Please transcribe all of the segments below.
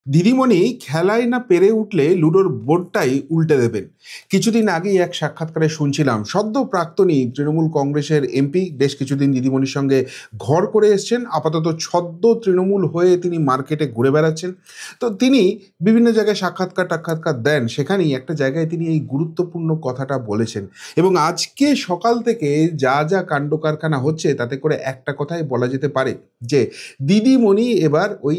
দিদিমণি খেলায় না পেরে উঠলে লুডোর বোর্ডটাই উল্টে দেবেন। কিছুদিন আগেই এক সাক্ষাৎকারে শুনছিলাম সদ্য প্রাক্তনী তৃণমূল কংগ্রেসের এমপি বেশ কিছুদিন দিদিমণির সঙ্গে ঘর করে এসছেন, আপাতত ছদ্ম তৃণমূল হয়ে তিনি মার্কেটে ঘুরে বেড়াচ্ছেন। তো তিনি বিভিন্ন জায়গায় সাক্ষাৎকার দেন, সেখানেই একটা জায়গায় তিনি এই গুরুত্বপূর্ণ কথাটা বলেছেন। এবং আজকে সকাল থেকে যা যা কাণ্ড কারখানা হচ্ছে তাতে করে একটা কথাই বলা যেতে পারে যে দিদিমণি এবার ওই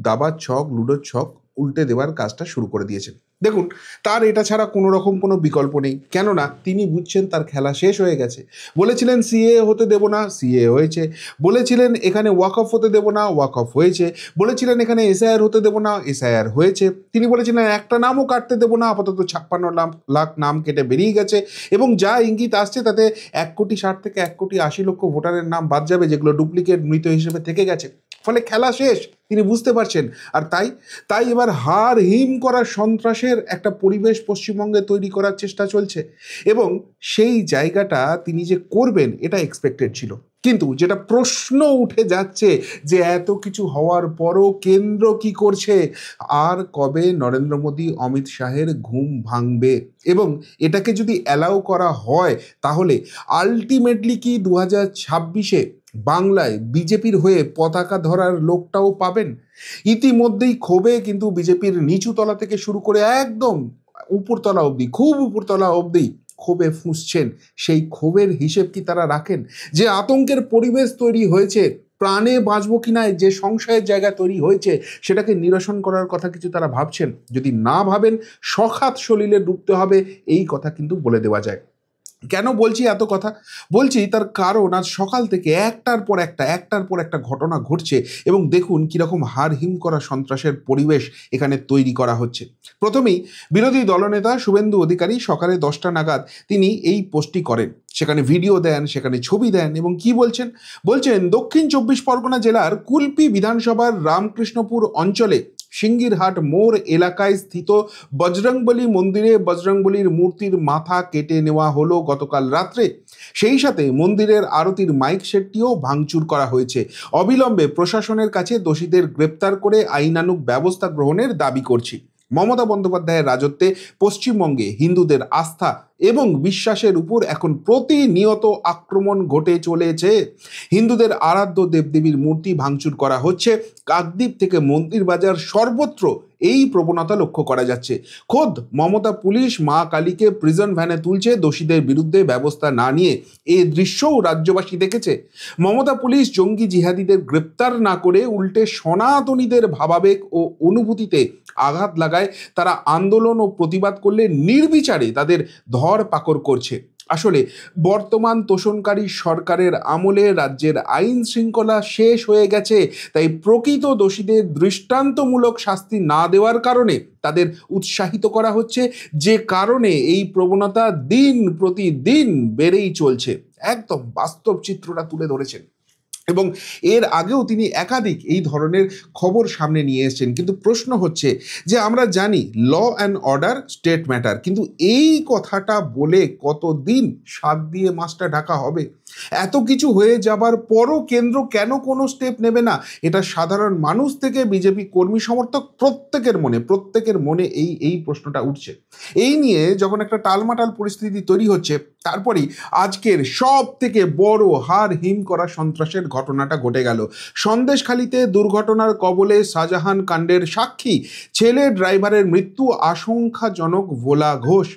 দাবার ছক, লুডোর ছক উল্টে দেওয়ার কাজটা শুরু করে দিয়েছেন। দেখুন, তার এটা ছাড়া কোনো রকম কোনো বিকল্প নেই, কেননা তিনি বুঝছেন তার খেলা শেষ হয়ে গেছে। বলেছিলেন সিএ হতে দেব না, সিএ হয়েছে। বলেছিলেন এখানে ওয়াক অফ হতে দেব না, ওয়াক অফ হয়েছে। বলেছিলেন এখানে এসআইআর হতে দেব না, এসআইআর হয়েছে। তিনি বলেছিলেন একটা নামও কাটতে দেব না, আপাতত 56 লাখ নাম কেটে বেরিয়ে গেছে। এবং যা ইঙ্গিত আসছে তাতে 1,60,00,000 থেকে 1,80,00,000 ভোটারের নাম বাদ যাবে, যেগুলো ডুপ্লিকেট মৃত হিসেবে থেকে গেছে। ফলে খেলা শেষ, তিনি বুঝতে পারছেন। আর তাই এবার হার হিম করার সন্ত্রাসের একটা পরিবেশ পশ্চিমবঙ্গে তৈরি করার চেষ্টা চলছে। এবং সেই জায়গাটা তিনি যে করবেন এটা এক্সপেক্টেড ছিল। কিন্তু যেটা প্রশ্ন উঠে যাচ্ছে যে এত কিছু হওয়ার পরও কেন্দ্র কি করছে? আর কবে নরেন্দ্র মোদী অমিত শাহের ঘুম ভাঙবে? এবং এটাকে যদি অ্যালাউ করা হয় তাহলে আলটিমেটলি কি 2026-এ বাংলায় বিজেপির হয়ে পতাকা ধরার লোকটাও পাবেন? ইতিমধ্যেই ক্ষোভে কিন্তু বিজেপির নিচুতলা থেকে শুরু করে একদম উপরতলা অবধি, খুব উপরতলা অবধি ক্ষোভে ফুঁসছেন। সেই ক্ষোভের হিসেব কি তারা রাখেন? যে আতঙ্কের পরিবেশ তৈরি হয়েছে, প্রাণে বাঁচবো কিনা যে সংশয়ের জায়গা তৈরি হয়েছে, সেটাকে নিরসন করার কথা কিছু তারা ভাবছেন? যদি না ভাবেন, সখাত সলিলে ডুবতে হবে, এই কথা কিন্তু বলে দেওয়া যায়। কেন বলছি এত কথা? বলছি তার কারণ আজ সকাল থেকে একটার পর একটা ঘটনা ঘটছে। এবং দেখুন কীরকম হাড় হিম করা সন্ত্রাসের পরিবেশ এখানে তৈরি করা হচ্ছে। প্রথমেই বিরোধী দলনেতা শুভেন্দু অধিকারী সকালে 10টা নাগাদ তিনি এই পোস্টটি করেন। সেখানে ভিডিও দেন, সেখানে ছবি দেন এবং কি বলছেন? বলছেন দক্ষিণ 24 পরগনা জেলার কুলপি বিধানসভার রামকৃষ্ণপুর অঞ্চলে সিঙ্গিরহাট মোড় এলাকায় স্থিত বজরংবলী মন্দিরে বজরংবলীর মূর্তির মাথা কেটে নেওয়া হলো গতকাল রাত্রে। সেই সাথে মন্দিরের আরতির মাইক সেটটিও ভাঙচুর করা হয়েছে। অবিলম্বে প্রশাসনের কাছে দোষীদের গ্রেপ্তার করে আইনানুগ ব্যবস্থা গ্রহণের দাবি করছি। মমতা বন্দ্যোপাধ্যায়ের রাজত্বে পশ্চিমবঙ্গে হিন্দুদের আস্থা এবং বিশ্বাসের উপর এখন প্রতিনিয়ত আক্রমণ ঘটে চলেছে। হিন্দুদের আরাধ্য দেবদেবীর মূর্তি ভাঙচুর করা হচ্ছে। কাকদ্বীপ থেকে মন্দির বাজার সর্বত্র এই প্রবণতা লক্ষ্য করা যাচ্ছে। খোদ মমতা পুলিশ মা কালীকে প্রিজন ভ্যানে তুলছে দোষীদের বিরুদ্ধে ব্যবস্থা না নিয়ে। এই দৃশ্যও রাজ্যবাসী দেখেছে। মমতা পুলিশ জঙ্গি জিহাদিদের গ্রেপ্তার না করে উল্টে সনাতনীদের ভাবাবেগ ও অনুভূতিতে আঘাত লাগায়। তারা আন্দোলন ও প্রতিবাদ করলে নির্বিচারে তাদের ধরপাকড় করছে। আসলে বর্তমান তোষণকারী সরকারের আমলে রাজ্যের আইন শৃঙ্খলা শেষ হয়ে গেছে। তাই প্রকৃত দোষীদের দৃষ্টান্তমূলক শাস্তি না দেওয়ার কারণে তাদের উৎসাহিত করা হচ্ছে, যে কারণে এই প্রবণতা দিন প্রতিদিন বেড়েই চলছে। একদম বাস্তব চিত্রটা তুলে ধরেছেন। এবং এর আগেও তিনি একাধিক এই ধরনের খবর সামনে নিয়ে এসেছেন। কিন্তু প্রশ্ন হচ্ছে যে আমরা জানি law and order state matter, কিন্তু এই কথাটা বলে কতদিন শাক দিয়ে মাছটা ঢাকা হবে? এত কিছু হয়ে যাবার পরও কেন্দ্র কেন কোনো স্টেপ নেবে না? এটা সাধারণ মানুষ থেকে বিজেপি কর্মী সমর্থক প্রত্যেকের মনে এই প্রশ্নটা উঠছে। এই নিয়ে যখন একটা টালমাটাল পরিস্থিতি তৈরি হচ্ছে, তারপরেই আজকের সব থেকে বড় হাড় হিম করা সন্ত্রাসের ঘটনাটা ঘটে গেল। সন্দেশখালিতে দুর্ঘটনার কবলে শাহজাহান কাণ্ডের সাক্ষী ছেলে ড্রাইভারের মৃত্যু আশঙ্কাজনক ভোলা ঘোষ।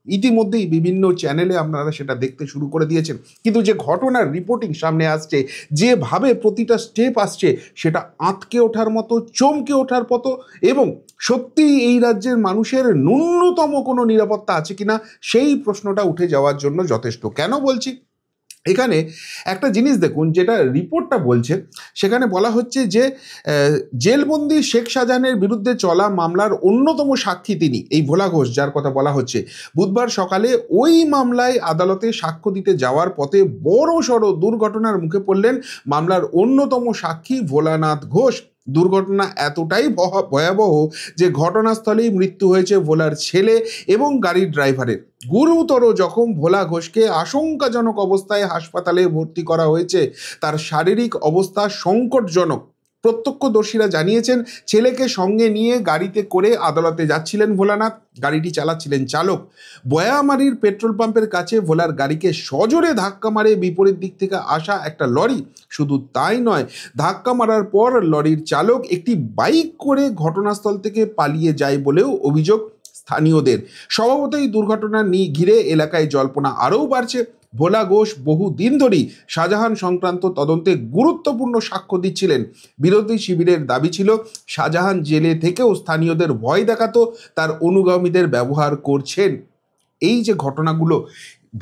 ইতিমধ্যেই বিভিন্ন চ্যানেলে আপনারা সেটা দেখতে শুরু করে দিয়েছেন। কিন্তু যে ঘটনার রিপোর্টিং সামনে আসছে, যেভাবে প্রতিটা স্টেপ আসছে, সেটা আঁতকে ওঠার মতো, চমকে ওঠার মতো। এবং সত্যিই এই রাজ্যের মানুষের ন্যূনতম কোনো নিরাপত্তা আছে কিনা সেই প্রশ্নটা উঠে যাওয়ার জন্য যথেষ্ট। কেন বলছি? এখানে একটা জিনিস দেখুন, যেটা রিপোর্টটা বলছে, সেখানে বলা হচ্ছে যে জেলবন্দি শেখ শাহজাহানের বিরুদ্ধে চলা মামলার অন্যতম সাক্ষী তিনি, এই ভোলা ঘোষ যার কথা বলা হচ্ছে। বুধবার সকালে ওই মামলায় আদালতে সাক্ষ্য দিতে যাওয়ার পথে বড় সড় দুর্ঘটনার মুখে পড়লেন মামলার অন্যতম সাক্ষী ভোলানাথ ঘোষ। দুর্ঘটনা এতটাই ভয়াবহ যে ঘটনাস্থলেই মৃত্যু হয়েছে ভোলার ছেলে এবং গাড়ির ড্রাইভারের। গুরুতর জখম ভোলা ঘোষকে আশঙ্কাজনক অবস্থায় হাসপাতালে ভর্তি করা হয়েছে। তার শারীরিক অবস্থা সংকটজনক। প্রত্যক্ষদর্শীরা জানিয়েছেন ছেলেকে সঙ্গে নিয়ে গাড়িতে করে আদালতে যাচ্ছিলেন ভোলানাথ। গাড়িটি চালাচ্ছিলেন চালক। বয়ামারির পেট্রোল পাম্পের কাছে ভোলার গাড়িকে সজোরে ধাক্কা মারে বিপরীত দিক থেকে আসা একটা লরি। শুধু তাই নয়, ধাক্কা মারার পর লরির চালক একটি বাইক করে ঘটনাস্থল থেকে পালিয়ে যায় বলেও অভিযোগ স্থানীয়দের। স্বভাবতই দুর্ঘটনা ঘিরে এলাকায় জল্পনা আরও বাড়ছে। ভোলা ঘোষ বহু দিন ধরেই শাহজাহান সংক্রান্ত তদন্তে গুরুত্বপূর্ণ সাক্ষ্য দিচ্ছিলেন। বিরোধী শিবিরের দাবি ছিল শাহজাহান জেলে থেকেও স্থানীয়দের ভয় দেখাতো, তার অনুগামীদের ব্যবহার করছেন। এই যে ঘটনাগুলো,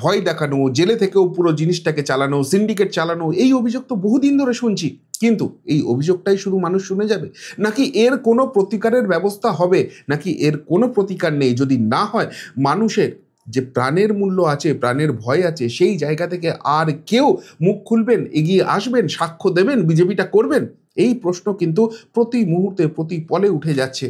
ভয় দেখানো, জেলে থেকেও পুরো জিনিসটাকে চালানো, সিন্ডিকেট চালানো, এই অভিযোগ তো বহুদিন ধরে শুনছি। কিন্তু এই অভিযোগটাই শুধু মানুষ শুনে যাবে, নাকি এর কোনো প্রতিকারের ব্যবস্থা হবে, নাকি এর কোনো প্রতিকার নেই? যদি না হয়, মানুষের যে প্রাণের মূল্য আছে, প্রাণের ভয় আছে, সেই জায়গা থেকে আর কেউ মুখ খুলবেন, এগিয়ে আসবেন, সাক্ষ্য দেবেন, বিজেপিটা করবেন? এই প্রশ্ন কিন্তু প্রতি মুহূর্তে প্রতি পলে উঠে যাচ্ছে।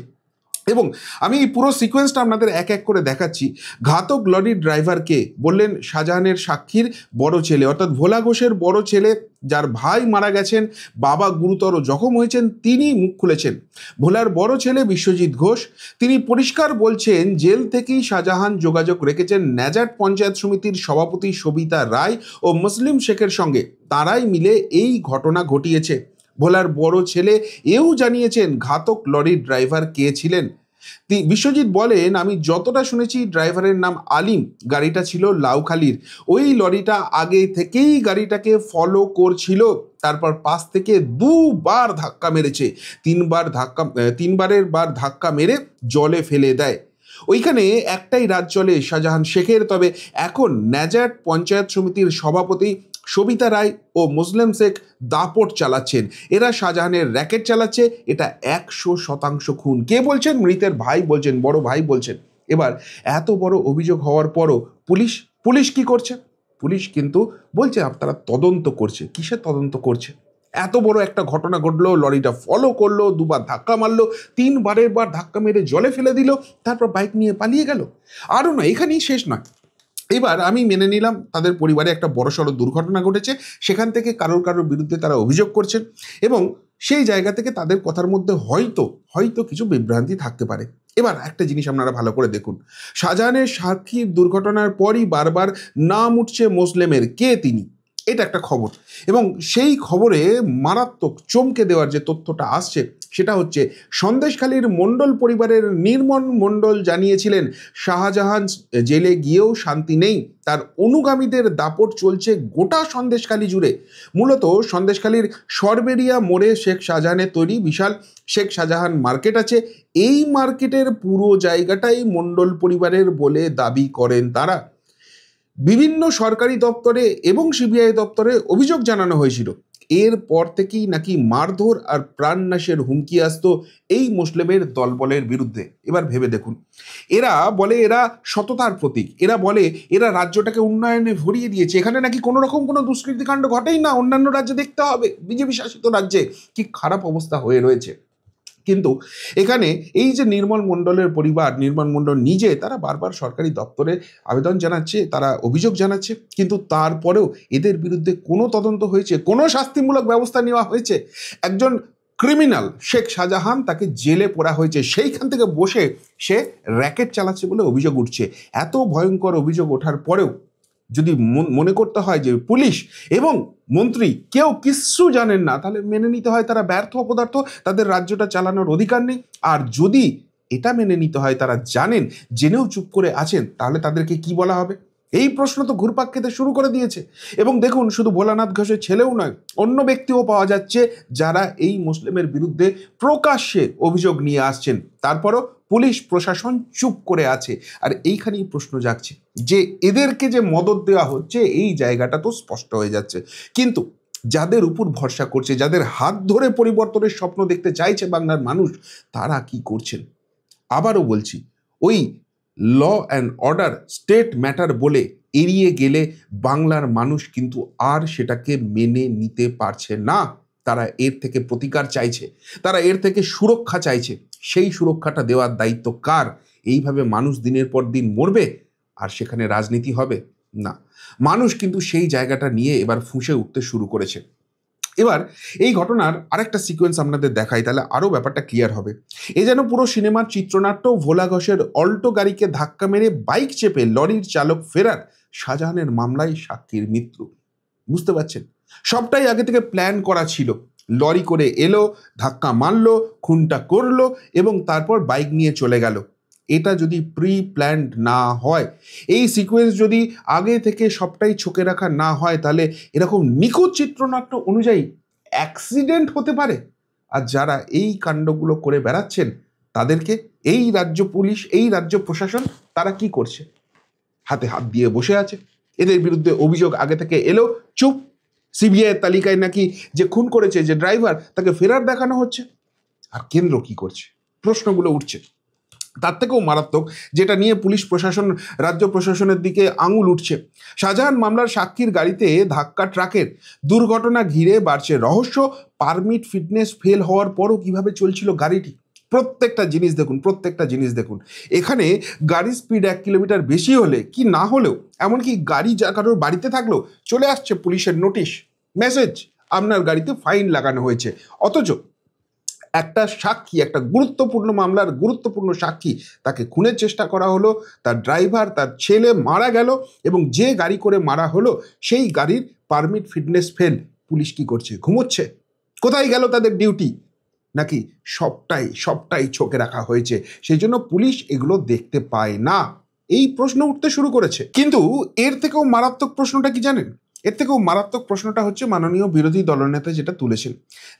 এবং আমি এই পুরো সিকোয়েন্সটা আপনাদের এক এক করে দেখাচ্ছি। ঘাতক লরির ড্রাইভারকে বললেন শাহজাহানের সাক্ষীর বড় ছেলে, অর্থাৎ ভোলা ঘোষের বড় ছেলে, যার ভাই মারা গেছেন, বাবা গুরুতর জখম হয়েছেন, তিনি মুখ খুলেছেন। ভোলার বড় ছেলে বিশ্বজিৎ ঘোষ, তিনি পরিষ্কার বলছেন জেল থেকেই শাহজাহান যোগাযোগ রেখেছেন ন্যাজাট পঞ্চায়েত সমিতির সভাপতি সবিতা রায় ও মুসলিম শেখের সঙ্গে। তারাই মিলে এই ঘটনা ঘটিয়েছে। ভোলার বড় ছেলে এও জানিয়েছেন ঘাতক লরির ড্রাইভার কে ছিলেন। বিশ্বজিৎ বলেন, আমি যতটা শুনেছি ড্রাইভারের নাম আলিম, গাড়িটা ছিল লাউখালির। ওই লরিটা আগে থেকেই গাড়িটাকে ফলো করছিল। তারপর পাশ থেকে দুবার ধাক্কা মেরেছে। তিনবারের বার ধাক্কা মেরে জলে ফেলে দেয়। ওইখানে একটাই রাজ চলে শাহজাহান শেখের। তবে এখন ন্যাজাট পঞ্চায়েত সমিতির সভাপতি সবিতা রায় ও মুসলিম শেখ দাপট চালাচ্ছেন। এরা শাহজাহানের র্যাকেট চালাচ্ছে। এটা 100% খুন। কে বলছেন? মৃতের ভাই বলছেন, বড় ভাই বলছেন। এবার এত বড় অভিযোগ হওয়ার পরও পুলিশ কি করছে? পুলিশ কিন্তু বলছে আপনারা তদন্ত করছে। কিসের তদন্ত করছে? এত বড় একটা ঘটনা ঘটলো, লরিটা ফলো করলো, দুবার ধাক্কা মারলো, তিনবারের বার ধাক্কা মেরে জলে ফেলে দিল, তারপর বাইক নিয়ে পালিয়ে গেল। আরও না, এখানেই শেষ নয়। এবার আমি মেনে নিলাম তাদের পরিবারে একটা বড়সড় দুর্ঘটনা ঘটেছে, সেখান থেকে কারোর বিরুদ্ধে তারা অভিযোগ করছেন, এবং সেই জায়গা থেকে তাদের কথার মধ্যে হয়তো কিছু বিভ্রান্তি থাকতে পারে। এবার একটা জিনিস আপনারা ভালো করে দেখুন, শাহজাহানের সাক্ষীর দুর্ঘটনার পরই বারবার নাম উঠছে মুসলিমের। কে তিনি? এটা একটা খবর, এবং সেই খবরে মারাত্মক চমকে দেওয়ার যে তথ্যটা আসছে সেটা হচ্ছে সন্দেশখালীর মণ্ডল পরিবারের নির্মল মণ্ডল জানিয়েছিলেন শাহজাহান জেলে গিয়েও শান্তি নেই, তার অনুগামীদের দাপট চলছে গোটা সন্দেশখালী জুড়ে। মূলত সন্দেশখালীর সরবেরিয়া মোড়ে শেখ শাহজাহানের তৈরি বিশাল শেখ শাহজাহান মার্কেট আছে। এই মার্কেটের পুরো জায়গাটাই মণ্ডল পরিবারের বলে দাবি করেন তারা। বিভিন্ন সরকারি দপ্তরে এবং সিবিআই দপ্তরে অভিযোগ জানানো হয়েছিল। এরপর থেকেই নাকি মারধর আর প্রাণনাশের হুমকি আসতো এই মুসলিমের দলবলের বিরুদ্ধে। এবার ভেবে দেখুন, এরা বলে এরা সততার প্রতীক, এরা বলে এরা রাজ্যটাকে উন্নয়নে ভরিয়ে দিয়েছে, এখানে নাকি কোনো রকম কোনো দুষ্কৃতিকাণ্ড ঘটেই না। অন্যান্য রাজ্যে দেখতে হবে, বিজেপি শাসিত রাজ্যে কি খারাপ অবস্থা হয়ে রয়েছে। কিন্তু এখানে এই যে নির্মল মণ্ডলের পরিবার, নির্মল মণ্ডল নিজে, তারা বারবার সরকারি দপ্তরে আবেদন জানাচ্ছে, তারা অভিযোগ জানাচ্ছে, কিন্তু তারপরেও এদের বিরুদ্ধে কোনো তদন্ত হয়েছে, কোনো শাস্তিমূলক ব্যবস্থা নেওয়া হয়েছে? একজন ক্রিমিনাল শেখ শাহজাহান, তাকে জেলে পোড়া হয়েছে, সেইখান থেকে বসে সে র্যাকেট চালাচ্ছে বলে অভিযোগ উঠছে। এত ভয়ঙ্কর অভিযোগ ওঠার পরেও যদি মনে করতে হয় যে পুলিশ এবং মন্ত্রী কেউ কিচ্ছু জানেন না, তাহলে মেনে নিতে হয় তারা ব্যর্থ অপদার্থ, তাদের রাজ্যটা চালানোর অধিকার নেই। আর যদি এটা মেনে নিতে হয় তারা জানেন, জেনেও চুপ করে আছেন, তাহলে তাদেরকে কি বলা হবে? এই প্রশ্ন তো ঘুরপাক খেতে শুরু করে দিয়েছে। এবং দেখুন, শুধু ভোলানাথ ঘোষের ছেলেও নয়, অন্য ব্যক্তিও পাওয়া যাচ্ছে যারা এই মুসলিমের বিরুদ্ধে প্রকাশ্যে অভিযোগ নিয়ে আসছেন। তারপরও পুলিশ প্রশাসন চুপ করে আছে। আর এইখানেই প্রশ্ন জাগছে যে এদেরকে যে মদত দেওয়া হচ্ছে, এই জায়গাটা তো স্পষ্ট হয়ে যাচ্ছে। কিন্তু যাদের উপর ভরসা করছে, যাদের হাত ধরে পরিবর্তনের স্বপ্ন দেখতে চাইছে বাংলার মানুষ, তারা কি করছেন? আবারও বলছি, ওই law and order state matter বলে এড়িয়ে গেলে বাংলার মানুষ কিন্তু আর সেটাকে মেনে নিতে পারছে না। তারা এর থেকে প্রতিকার চাইছে, তারা এর থেকে সুরক্ষা চাইছে। সেই সুরক্ষাটা দেওয়ার দায়িত্ব কার? এইভাবে মানুষ দিনের পর দিন মরবে আর সেখানে রাজনীতি হবে না। মানুষ কিন্তু সেই জায়গাটা নিয়ে এবার ফুঁসে উঠতে শুরু করেছে। এবার এই ঘটনার আরেকটা সিকোয়েন্স আপনাদের দেখাই, তাহলে আরও ব্যাপারটা ক্লিয়ার হবে। এ যেন পুরো সিনেমার চিত্রনাট্য। ভোলা ঘোষের অল্টো গাড়িকে ধাক্কা মেরে বাইক চেপে লরির চালক ফেরার, শাহজাহানের মামলায় সাক্ষীর মৃত্যু। বুঝতে পারছেন, সবটাই আগে থেকে প্ল্যান করা ছিল। লরি করে এলো, ধাক্কা মারলো, খুনটা করলো এবং তারপর বাইক নিয়ে চলে গেল। এটা যদি প্রি প্ল্যান্ড না হয়, এই সিকোয়েন্স যদি আগে থেকে সবটাই ছকে রাখা না হয়, তাহলে এরকম নিখুঁত চিত্রনাট্য অনুযায়ী অ্যাক্সিডেন্ট হতে পারে। আর যারা এই কাণ্ডগুলো করে বেড়াচ্ছেন তাদেরকে এই রাজ্য পুলিশ, এই রাজ্য প্রশাসন, তারা কি করছে? হাতে হাত দিয়ে বসে আছে। এদের বিরুদ্ধে অভিযোগ আগে থেকে এলো, চুপ। সিবিআই তালিকায় নাকি যে খুন করেছে, যে ড্রাইভার, তাকে ফেরার দেখানো হচ্ছে। আর কেন্দ্র কি করছে? প্রশ্নগুলো উঠছে। তার থেকেও মারাত্মক, যেটা নিয়ে পুলিশ প্রশাসন, রাজ্য প্রশাসনের দিকে আঙুল উঠছে, শাহজাহান মামলার সাক্ষীর গাড়িতে ধাক্কা ট্রাকের। দুর্ঘটনা ঘিরে বাড়ছে রহস্য। পারমিট ফিটনেস ফেল হওয়ার পরও কিভাবে চলছিল গাড়িটি, প্রত্যেকটা জিনিস দেখুন, প্রত্যেকটা জিনিস দেখুন। এখানে গাড়ির স্পিড 1 কিলোমিটার বেশি হলে কি না হলেও, এমনকি গাড়ি যা কারোর বাড়িতে থাকলেও চলে আসছে পুলিশের নোটিশ, মেসেজ, আপনার গাড়িতে ফাইন লাগানো হয়েছে। অথচ একটা সাক্ষী, একটা গুরুত্বপূর্ণ মামলার গুরুত্বপূর্ণ সাক্ষী, তাকে খুনের চেষ্টা করা হলো, তার ড্রাইভার, তার ছেলে মারা গেল, এবং যে গাড়ি করে মারা হলো সেই গাড়ির পারমিট ফিটনেস ফেল। পুলিশ কি করছে? ঘুমোচ্ছে? কোথায় গেল তাদের ডিউটি? নাকি সবটাই ছকে রাখা হয়েছে, সেই জন্য পুলিশ এগুলো দেখতে পায় না? এই প্রশ্ন উঠতে শুরু করেছে। কিন্তু এর থেকেও মারাত্মক প্রশ্নটা কি জানেন? এর থেকেও মারাত্মক প্রশ্নটা হচ্ছে মাননীয় বিরোধী দলনেতা যেটা তুলেছেন।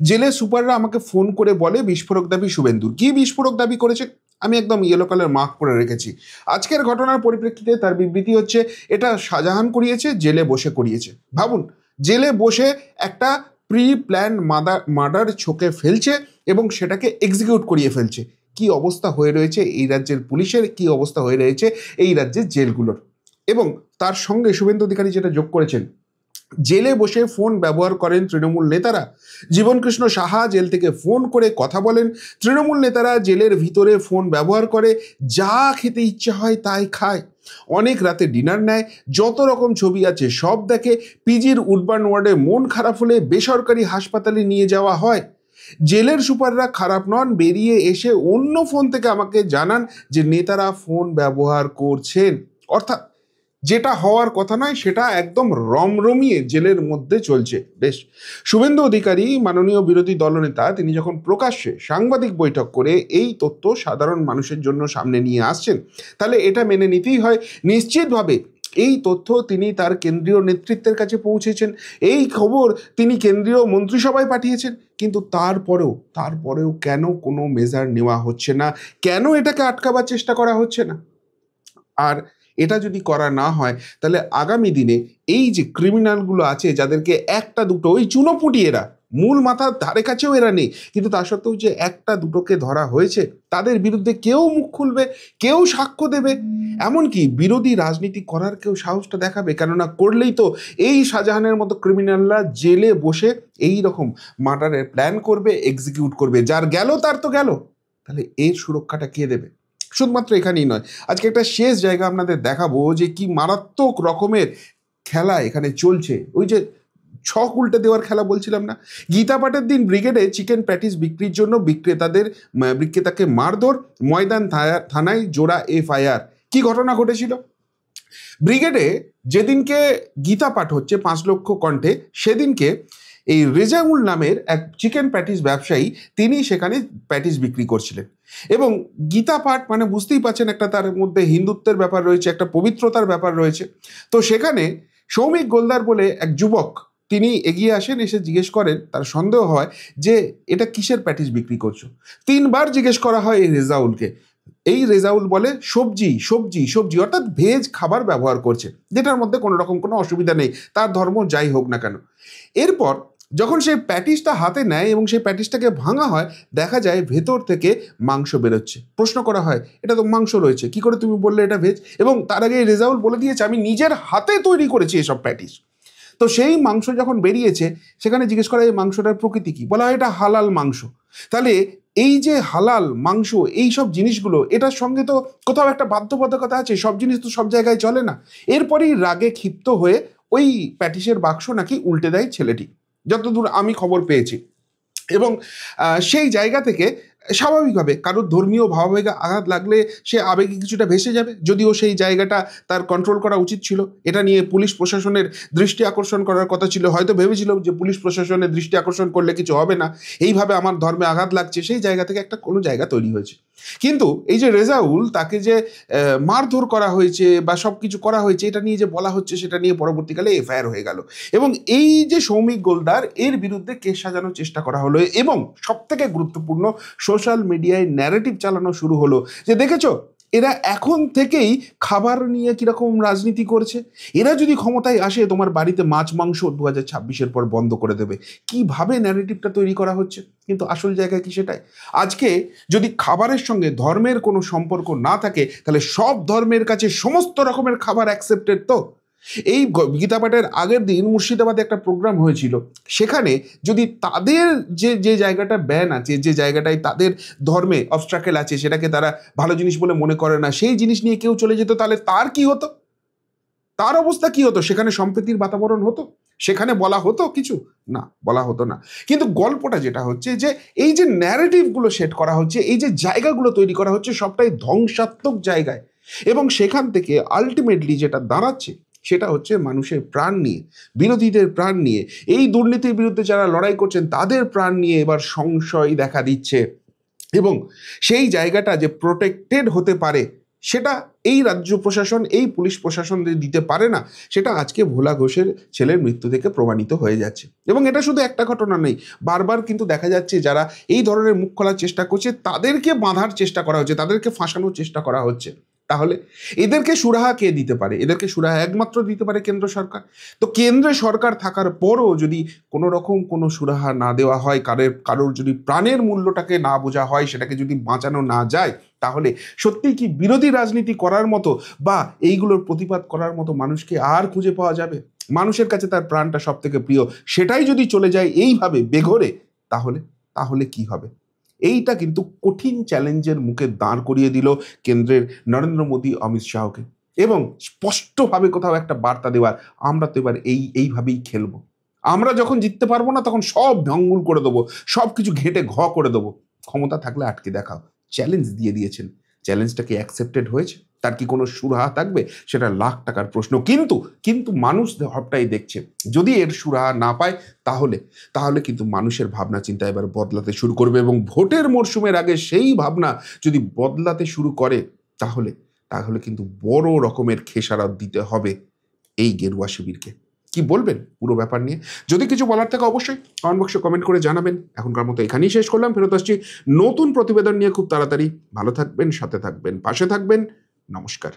জেলে সুপাররা আমাকে ফোন করে বলে বিস্ফোরক দাবি শুভেন্দুর। কি বিস্ফোরক দাবি করেছে? আমি একদম ইয়েলো কালার মার্ক করে রেখেছি। আজকের ঘটনার পরিপ্রেক্ষিতে তার বিবৃতি হচ্ছে, এটা শাহজাহান করিয়েছে, জেলে বসে করিয়েছে। ভাবুন, জেলে বসে একটা প্রি প্ল্যান মার্ডার ছকে ফেলছে এবং সেটাকে এক্সিকিউট করিয়ে ফেলছে। কি অবস্থা হয়ে রয়েছে এই রাজ্যের পুলিশের, কি অবস্থা হয়ে রয়েছে এই রাজ্যের জেলগুলোর। এবং তার সঙ্গে শুভেন্দু অধিকারী যেটা যোগ করেছেন, জেলে বসে ফোন ব্যবহার করেন তৃণমূল নেতারা। জীবনকৃষ্ণ সাহা জেল থেকে ফোন করে কথা বলেন। তৃণমূল নেতারা জেলের ভিতরে ফোন ব্যবহার করে, যা খেতে ইচ্ছা হয় তাই খায়। অনেক রাতে ডিনার নেয়, যত রকম ছবি আছে সব দেখে। পিজির উডবার্ন ওয়ার্ডে মন খারাপ হলে বেসরকারি হাসপাতালে নিয়ে যাওয়া হয়। জেলের সুপাররা খারাপ নন, বেরিয়ে এসে অন্য ফোন থেকে আমাকে জানান যে নেতারা ফোন ব্যবহার করছেন। অর্থাৎ যেটা হওয়ার কথা নয় সেটা একদম রমরমিয়ে জেলের মধ্যে চলছে। বেশ, শুভেন্দু অধিকারী মাননীয় বিরোধী দলনেতা, তিনি যখন প্রকাশ্যে সাংবাদিক বৈঠক করে এই তথ্য সাধারণ মানুষের জন্য সামনে নিয়ে আসছেন, তাহলে এটা মেনে নিতেই হয় নিশ্চিতভাবে এই তথ্য তিনি তার কেন্দ্রীয় নেতৃত্বের কাছে পৌঁছেছেন, এই খবর তিনি কেন্দ্রীয় মন্ত্রিসভায় পাঠিয়েছেন। কিন্তু তারপরেও কেন কোনো মেজার নেওয়া হচ্ছে না? কেন এটাকে আটকাবার চেষ্টা করা হচ্ছে না? আর এটা যদি করা না হয়, তাহলে আগামী দিনে এই যে ক্রিমিনালগুলো আছে, যাদেরকে একটা দুটো, ওই চুনোপুটি, এরা মূল মাথার ধারে কাছেও এরা নেই, কিন্তু তা সত্ত্বেও যে একটা দুটোকে ধরা হয়েছে, তাদের বিরুদ্ধে কেউ মুখ খুলবে, কেউ সাক্ষ্য দেবে, এমনকি বিরোধী রাজনীতি করার কেউ সাহসটা দেখাবে? কেননা করলেই তো এই শাহজাহানের মতো ক্রিমিনালরা জেলে বসে এই রকম মার্ডারের প্ল্যান করবে, এক্সিকিউট করবে। যার গেল তার তো গেল, তাহলে এর সুরক্ষাটা কে দেবে? শুধুমাত্র এখানেই নয়, আজকে একটা শেষ জায়গা আপনাদের দেখাবো যে কি মারাত্মক রকমের খেলা এখানে চলছে। ওই যে ছক উল্টে দেওয়ার খেলা বলছিলাম না, গীতা পাঠের দিন ব্রিগেডে চিকেন প্যাটিস বিক্রির জন্য বিক্রেতাকে মারধর, ময়দান থানায় জোড়া এফআইআর। কি ঘটনা ঘটেছিল? ব্রিগেডে যেদিনকে গীতা পাঠ হচ্ছে 5 লক্ষ কণ্ঠে, সেদিনকে এই রেজাউল নামের এক চিকেন প্যাটিস ব্যবসায়ী, তিনি সেখানে প্যাটিস বিক্রি করছিলেন। এবং গীতা পাঠ মানে বুঝতেই পারছেন, একটা তার মধ্যে হিন্দুত্বের ব্যাপার রয়েছে, একটা পবিত্রতার ব্যাপার রয়েছে। তো সেখানে সৌমিক গোলদার বলে এক যুবক, তিনি এগিয়ে আসেন, এসে জিজ্ঞেস করেন, তার সন্দেহ হয় যে এটা কিসের প্যাটিস বিক্রি করছো। 3বার জিজ্ঞেস করা হয় এই রেজাউলকে। এই রেজাউল বলে সবজি সবজি সবজি, অর্থাৎ ভেজ খাবার ব্যবহার করছে, যেটার মধ্যে কোনো রকম কোনো অসুবিধা নেই, তার ধর্ম যাই হোক না কেন। এরপর যখন সেই প্যাটিসটা হাতে নেয় এবং সেই প্যাটিসটাকে ভাঙা হয়, দেখা যায় ভেতর থেকে মাংস বেরোচ্ছে। প্রশ্ন করা হয়, এটা তো মাংস রয়েছে, কি করে তুমি বললে এটা ভেজ? এবং তার আগে রেজাউল বলে দিয়েছে, আমি নিজের হাতে তৈরি করেছি এসব প্যাটিস। তো সেই মাংস যখন বেরিয়েছে, সেখানে জিজ্ঞেস করা, এই মাংসটার প্রকৃতি কি? বলা হয় এটা হালাল মাংস। তাহলে এই যে হালাল মাংস, এই সব জিনিসগুলো, এটার সঙ্গে তো কোথাও একটা বাধ্যবাধকতা আছে, সব জিনিস তো সব জায়গায় চলে না। এরপরেই রাগে ক্ষিপ্ত হয়ে ওই প্যাটিসের বাক্স নাকি উল্টে দেয় ছেলেটি। যতদূর আমি খবর পেয়েছি। এবং সেই জায়গা থেকে স্বাভাবিকভাবে কারোর ধর্মীয় ভাবাবেগে আঘাত লাগলে সে আবেগে কিছুটা ভেসে যাবে, যদিও সেই জায়গাটা তার কন্ট্রোল করা উচিত ছিল। এটা নিয়ে পুলিশ প্রশাসনের দৃষ্টি আকর্ষণ করার কথা ছিল, হয়তো ভেবেছিল যে পুলিশ প্রশাসনের দৃষ্টি আকর্ষণ করলে কিছু হবে না, এইভাবে আমার ধর্মে আঘাত লাগছে, সেই জায়গা থেকে একটা কোনো জায়গা তৈরি হয়েছে। কিন্তু এই যে রেজাউল, তাকে যে মারধর করা হয়েছে বা সব কিছু করা হয়েছে, এটা নিয়ে যে বলা হচ্ছে, সেটা নিয়ে পরবর্তীকালে এফআইআর হয়ে গেল। এবং এই যে সৌমিক গোলদার, এর বিরুদ্ধে কেস সাজানোর চেষ্টা করা হলো এবং সবথেকে গুরুত্বপূর্ণ, সোশ্যাল মিডিয়ায় ন্যারেটিভ চালানো শুরু হলো যে দেখেছো এরা এখন থেকেই খাবার নিয়ে কিরকম রাজনীতি করছে, এরা যদি ক্ষমতায় আসে তোমার বাড়িতে মাছ মাংস 2026-এর পর বন্ধ করে দেবে। কিভাবে ন্যারেটিভটা তৈরি করা হচ্ছে, কিন্তু আসল জায়গায় কি সেটাই? আজকে যদি খাবারের সঙ্গে ধর্মের কোনো সম্পর্ক না থাকে, তাহলে সব ধর্মের কাছে সমস্ত রকমের খাবার অ্যাকসেপ্টেড। তো এই গীতা পাঠের আগের দিন মুর্শিদাবাদে একটা প্রোগ্রাম হয়েছিল, সেখানে যদি তাদের যে যে জায়গাটা ব্যান আছে, যে জায়গাটায় তাদের ধর্মে অবস্ট্রাকেল আছে, সেটাকে তারা ভালো জিনিস বলে মনে করে না, সেই জিনিস নিয়ে কেউ চলে যেত, তাহলে তার কি হতো? তার অবস্থা কি হতো? সেখানে সম্প্রীতির বাতাবরণ হতো? সেখানে বলা হতো কিছু? না, বলা হতো না। কিন্তু গল্পটা যেটা হচ্ছে যে এই যে ন্যারেটিভগুলো সেট করা হচ্ছে, এই যে জায়গাগুলো তৈরি করা হচ্ছে, সবটাই ধ্বংসাত্মক জায়গায়। এবং সেখান থেকে আলটিমেটলি যেটা দাঁড়াচ্ছে, সেটা হচ্ছে মানুষের প্রাণ নিয়ে, বিরোধীদের প্রাণ নিয়ে, এই দুর্নীতির বিরুদ্ধে যারা লড়াই করছেন তাদের প্রাণ নিয়ে এবার সংশয় দেখা দিচ্ছে। এবং সেই জায়গাটা যে প্রোটেক্টেড হতে পারে, সেটা এই রাজ্য প্রশাসন, এই পুলিশ প্রশাসন দিতে পারে না, সেটা আজকে ভোলা ঘোষের ছেলের মৃত্যু থেকে প্রমাণিত হয়ে যাচ্ছে। এবং এটা শুধু একটা ঘটনা নেই, বারবার কিন্তু দেখা যাচ্ছে যারা এই ধরনের মুখ খোলার চেষ্টা করছে, তাদেরকে বাঁধার চেষ্টা করা হচ্ছে, তাদেরকে ফাঁসানোর চেষ্টা করা হচ্ছে। তাহলে এদেরকে সুরাহা কে দিতে পারে? এদেরকে সুরাহা একমাত্র দিতে পারে কেন্দ্র সরকার। তো কেন্দ্রে সরকার থাকার পরও যদি কোনো রকম কোনো সুরাহা না দেওয়া হয়, কারোর যদি প্রাণের মূল্যটাকে না বোঝা হয়, সেটাকে যদি বাঁচানো না যায়, তাহলে সত্যিই কি বিরোধী রাজনীতি করার মতো বা এইগুলোর প্রতিবাদ করার মতো মানুষকে আর খুঁজে পাওয়া যাবে? মানুষের কাছে তার প্রাণটা সব থেকে প্রিয়, সেটাই যদি চলে যায় এইভাবে বেঘরে, তাহলে তাহলে কি হবে? এইটা কিন্তু কঠিন চ্যালেঞ্জের মুখে দাঁড় করিয়ে দিল কেন্দ্রের নরেন্দ্র মোদী, অমিত শাহকে, এবং স্পষ্টভাবে কোথাও একটা বার্তা দেওয়ার, আমরা তো এবার এইভাবেই খেলবো। আমরা যখন জিততে পারবো না, তখন সব ভঙ্গুর করে দেবো, সব কিছু ঘেঁটে করে দেবো। ক্ষমতা থাকলে আটকে দেখাও, চ্যালেঞ্জ দিয়ে দিয়েছেন। চ্যালেঞ্জটা কি অ্যাকসেপ্টেড হয়েছে? তার কি কোনো সুরাহা থাকবে? সেটা লাখ টাকার প্রশ্ন। কিন্তু মানুষ সবটাই দেখছে, যদি এর সুরাহা না পায়, তাহলে কিন্তু মানুষের ভাবনা চিন্তা এবার বদলাতে শুরু করবে। এবং ভোটের মরশুমের আগে সেই ভাবনা যদি বদলাতে শুরু করে, তাহলে কিন্তু বড় রকমের খেসারত দিতে হবে এই গেরুয়া শিবিরকে। কি বলবেন পুরো ব্যাপার নিয়ে? যদি কিছু বলার থাকে অবশ্যই কমেন্ট বক্সে কমেন্ট করে জানাবেন। এখনকার মতো এখানেই শেষ করলাম, ফেরত আসছি নতুন প্রতিবেদন নিয়ে খুব তাড়াতাড়ি। ভালো থাকবেন, সাথে থাকবেন, পাশে থাকবেন। নমস্কার।